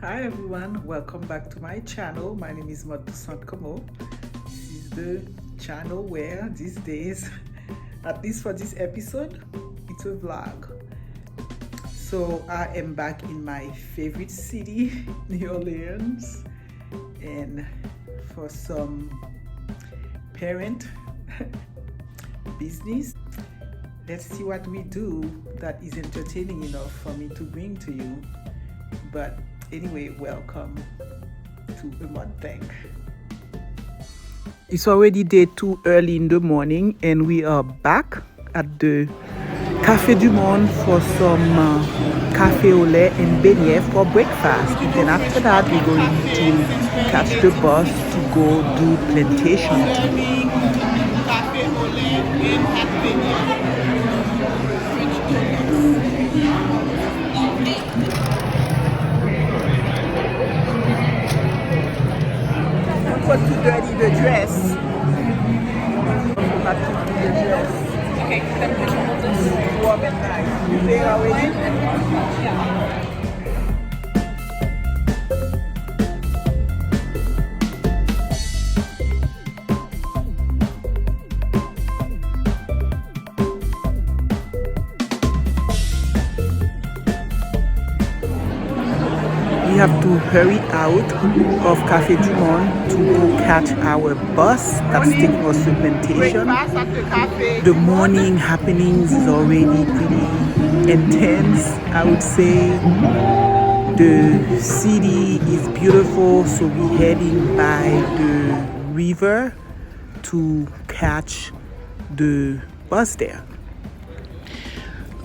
Hi everyone, welcome back to my channel. My name is Madusant Komo. This is the channel where these days, at least for this episode, it's a vlog. So I am back in my favorite city, New Orleans, and for some parent business. Let's see what we do that is entertaining enough for me to bring to you. But anyway, welcome to the Mud Tank. It's already day 2 early in the morning, and we are back at the Café du Monde for some café au lait and beignet for breakfast. And then after that, we're going to catch the bus to go do plantation tea. Café au lait and beignet. Don't too dirty the dress. Not too dirty the dress. Okay, then we can hold this. Warm and nice. You think already? Yeah. We have to hurry out of Café du Monde to go catch our bus that's taking us to plantation. The morning happenings is already pretty intense, I would say. The city is beautiful, so we're heading by the river to catch the bus there.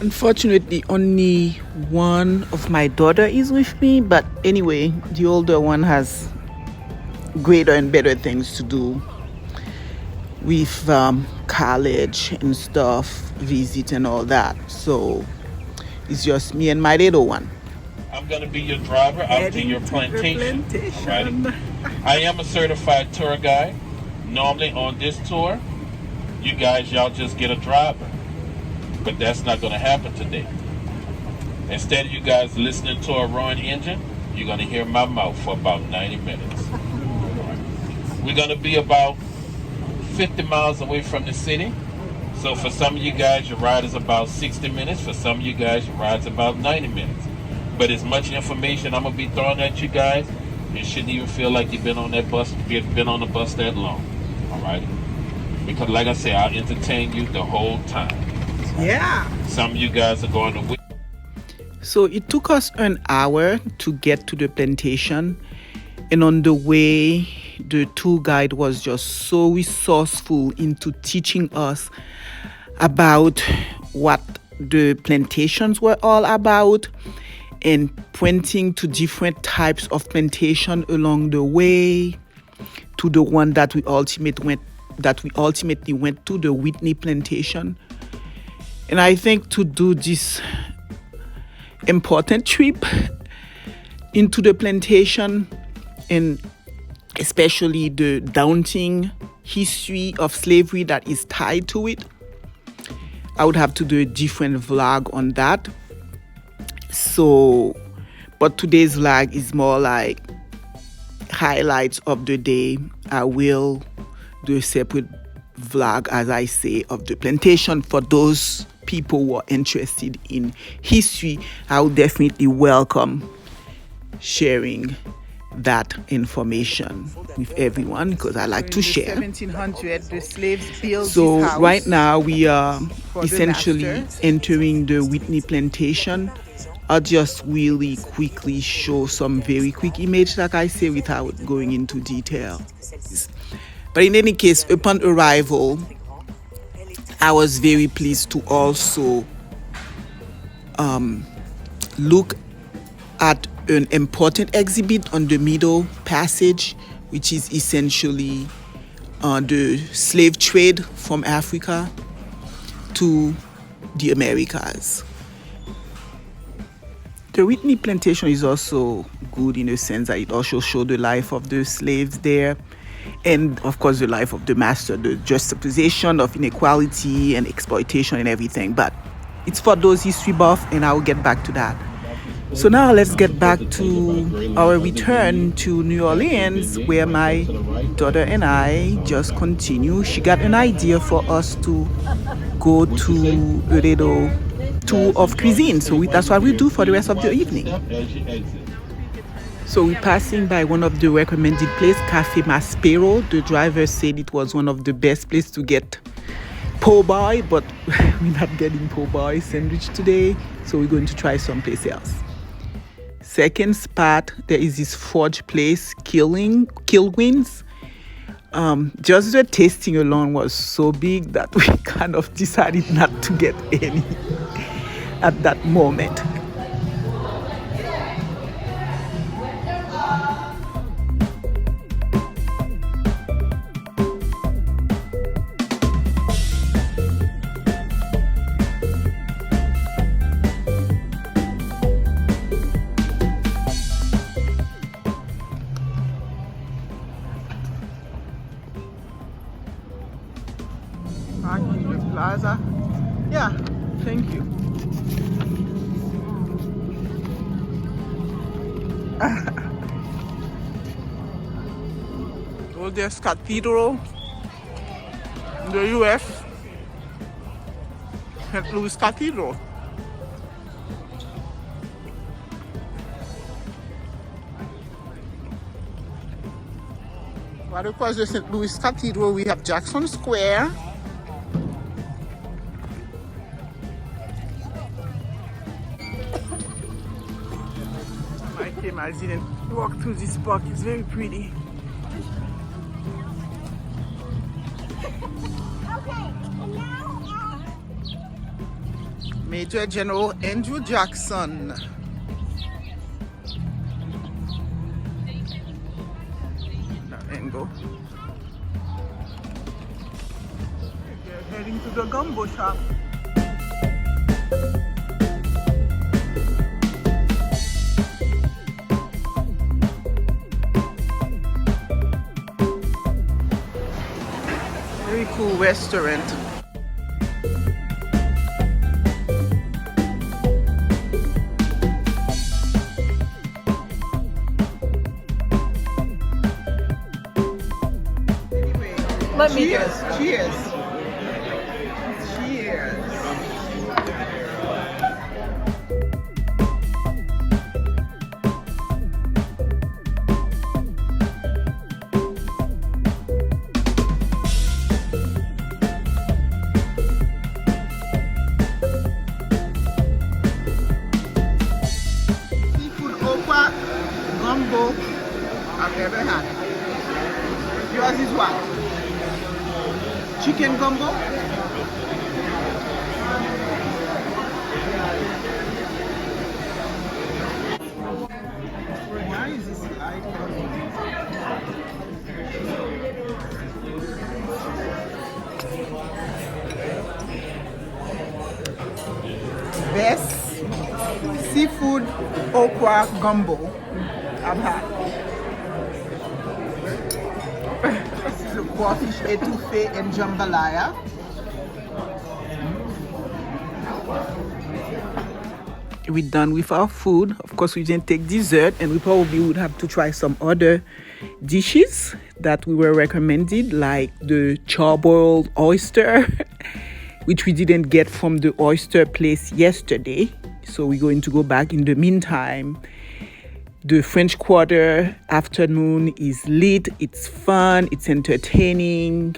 Unfortunately, only one of my daughter is with me, but anyway, the older one has greater and better things to do with college and stuff, visit and all that. So it's just me and my little one. I'm going to be your driver out to your plantation. Right? I am a certified tour guide. Normally on this tour, y'all just get a driver. But that's not going to happen today. Instead of you guys listening to a roaring engine, you're going to hear my mouth for about 90 minutes. We're going to be about 50 miles away from the city. So for some of you guys, your ride is about 60 minutes. For some of you guys, your ride's about 90 minutes. But as much information I'm going to be throwing at you guys, you shouldn't even feel like you've been on that bus, been on the bus that long. All right? Because like I say, I'll entertain you the whole time. Yeah. Some of you guys are going to. So it took us an hour to get to the plantation. And on the way, the tour guide was just so resourceful into teaching us about what the plantations were all about and pointing to different types of plantation along the way to the one that we ultimately went to, the Whitney plantation. And I think to do this important trip into the plantation, and especially the daunting history of slavery that is tied to it, I would have to do a different vlog on that. So, but today's vlog is more like highlights of the day. I will do a separate vlog, as I say, of the plantation for those people who are interested in history. I would definitely welcome sharing that information with everyone because I like to share. 1700, the slaves built so this house. Right now we are essentially entering the Whitney plantation. I'll just really quickly show some very quick image, like I say, without going into detail. But in any case, upon arrival, I was very pleased to also look at an important exhibit on the Middle Passage, which is essentially the slave trade from Africa to the Americas. The Whitney plantation is also good in a sense that it also showed the life of the slaves there. And of course the life of the master, the juxtaposition of inequality and exploitation and everything. But it's for those history buff, and I will get back to that. So now let's get back to our return to New Orleans, where my daughter and I just continue. She got an idea for us to go to a little tour of cuisine. So that's what we do for the rest of the evening. So we're passing by one of the recommended places, Cafe Maspero. The driver said it was one of the best places to get po' boy, but we're not getting po' boy sandwich today. So we're going to try someplace else. Second spot, there is this forge place, Kilwins. Just the tasting alone was so big that we kind of decided not to get any at that moment. Plaza. Yeah, thank you. Oldest cathedral in the US, St. Louis Cathedral. Right across the St. Louis Cathedral, we have Jackson Square. I didn't walk through this park. It's very pretty. Major General Andrew Jackson. That angle. We're heading to the gumbo shop. Very cool restaurant. Anyway, cheers. Cheers. Cheers. Gumbo I've ever had. Yours is what? Chicken gumbo? Why is this light coming? Best seafood okra gumbo I've had. This is a crawfish etouffee and jambalaya. We're done with our food. Of course, we didn't take dessert, and we probably would have to try some other dishes that we were recommended, like the charboiled oyster, which we didn't get from the oyster place yesterday. So we're going to go back in the meantime. The French Quarter afternoon is lit. It's fun. It's entertaining.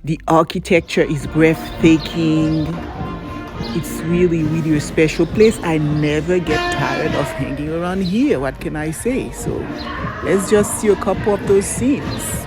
The architecture is breathtaking. It's really, really a special place. I never get tired of hanging around here. What can I say? So let's just see a couple of those scenes.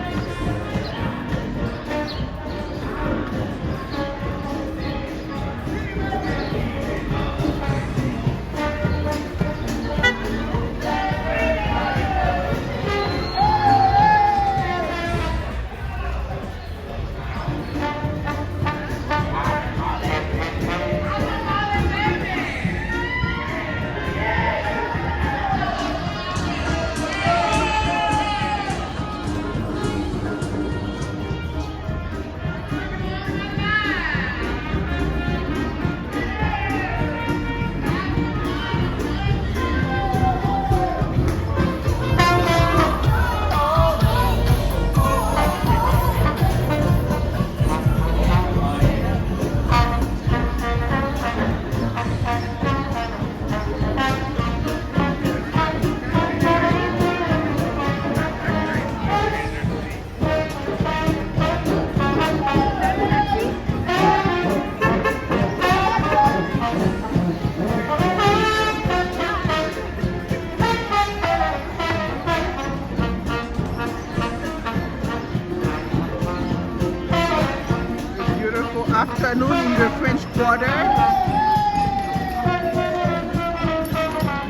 afternoon in the French Quarter.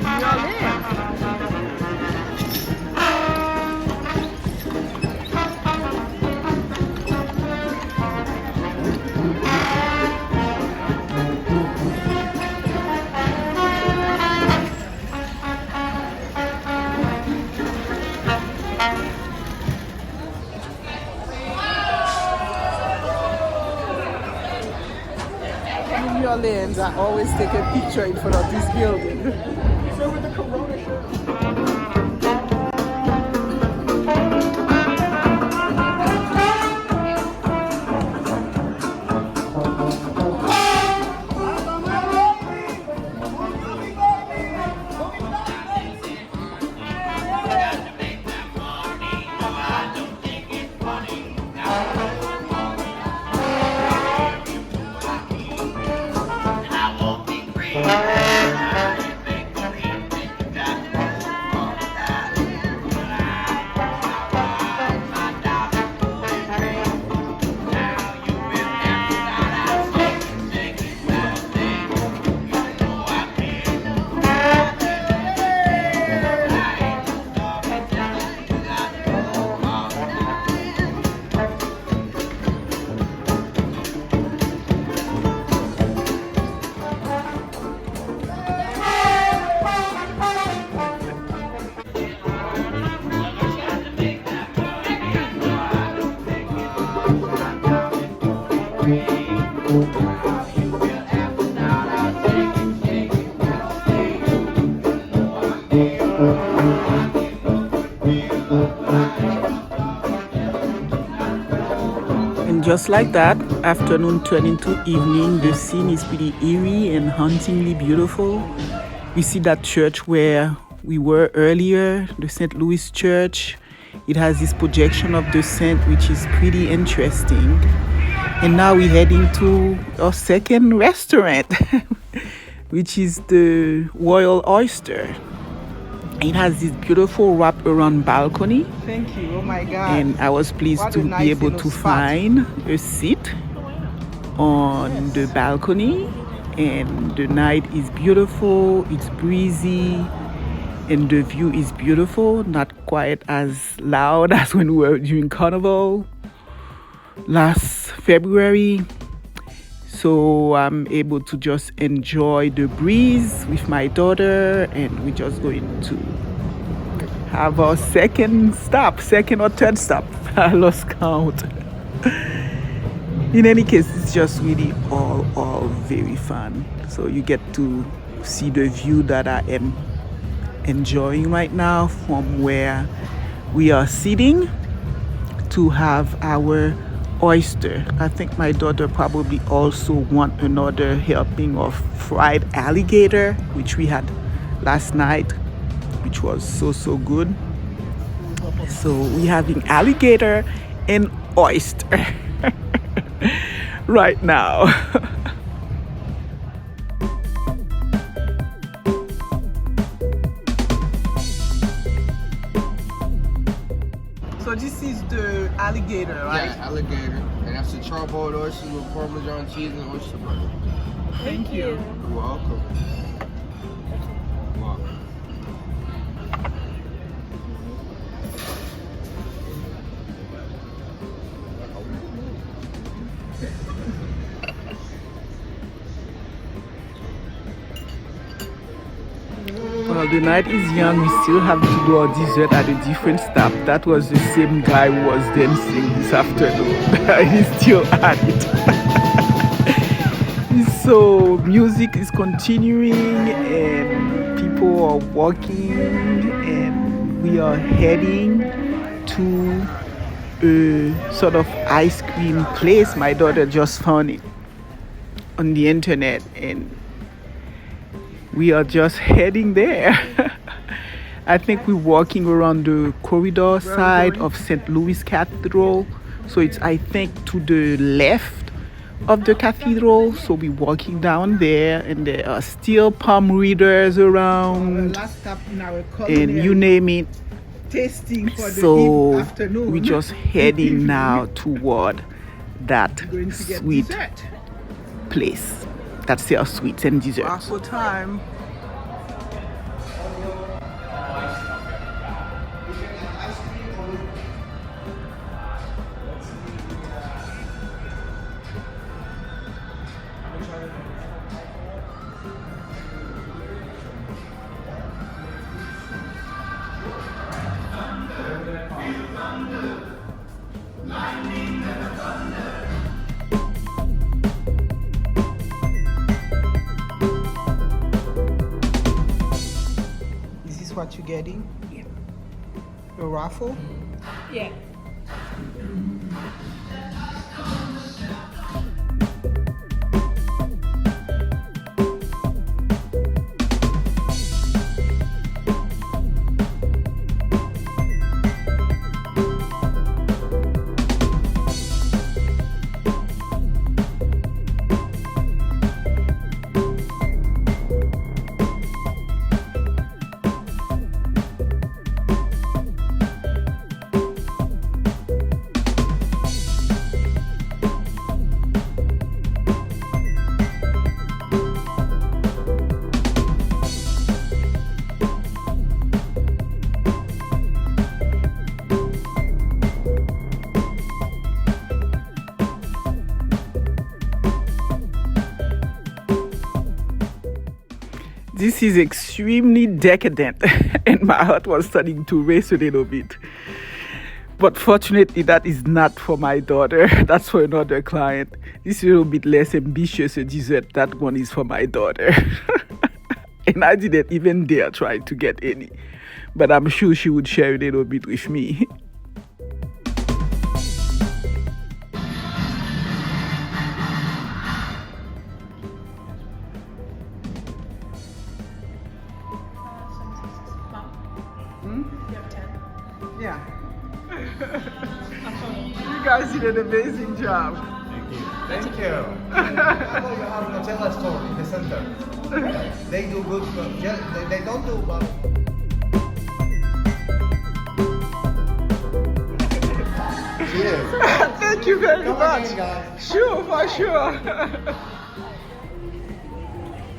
New Orleans. In New Orleans, I always take a picture in front of this building. So with the Corona show. And just like that, afternoon turned into evening. The scene is pretty eerie and hauntingly beautiful. We see that church where we were earlier, the St. Louis Church. It has this projection of the saint, which is pretty interesting. And now we're heading to our second restaurant, which is the Royal Oyster. It has this beautiful wrap-around balcony. Thank you. Oh my God. And I was pleased to be able to find a seat on the balcony. And the night is beautiful. It's breezy. And the view is beautiful. Not quite as loud as when we were during Carnival last February. So I'm able to just enjoy the breeze with my daughter, and we're just going to have our second or third stop. I lost count. In any case, it's just really all very fun. So you get to see the view that I am enjoying right now from where we are sitting to have our oyster. I think my daughter probably also want another helping of fried alligator, which we had last night, which was so good. So we're having alligator and oyster right now. So this is the alligator, right? Yeah, alligator. And that's the charcoal oyster with Parmesan cheese and oyster butter. Thank you. You're welcome. You're welcome. Well, the night is young. We still have to do our dessert at a different stop. That was the same guy who was dancing this afternoon. He's still at it. So music is continuing and people are walking, and we are heading to a sort of ice cream place. My daughter just found it on the internet, and we are just heading there. I think we're walking around the corridor side of St. Louis Cathedral. So it's, I think, to the left of the cathedral. So we're walking down there, and there are still palm readers around. Last stop in our and you name it. Tasting for the afternoon. We're just heading now toward that sweet place that sells sweets and desserts. Waffle time. Is this what you're getting? Yeah. A raffle? Yeah. This is extremely decadent, and my heart was starting to race a little bit. But fortunately, that is not for my daughter. That's for another client. This is a little bit less ambitious a dessert. That one is for my daughter. And I didn't even dare try to get any. But I'm sure she would share a little bit with me. Yeah. You guys did an amazing job. Thank you. Tell us story in the center. They do good. They don't do well. Cheers. Thank you very Come much. again, guys. Sure, for sure.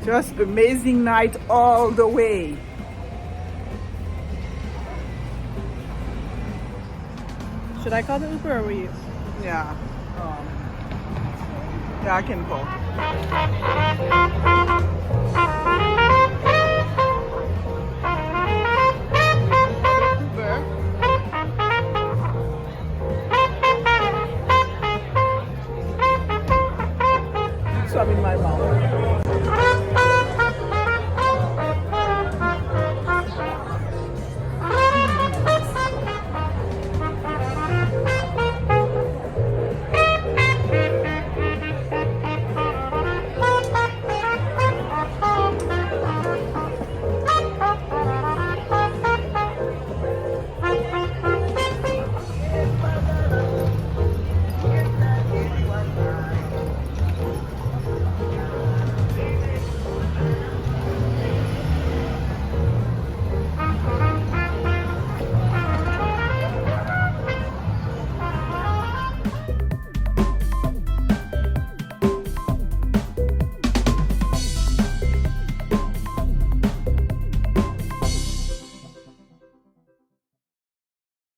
Just amazing night all the way. Should I call the Uber or will you? Yeah. Yeah, I can call.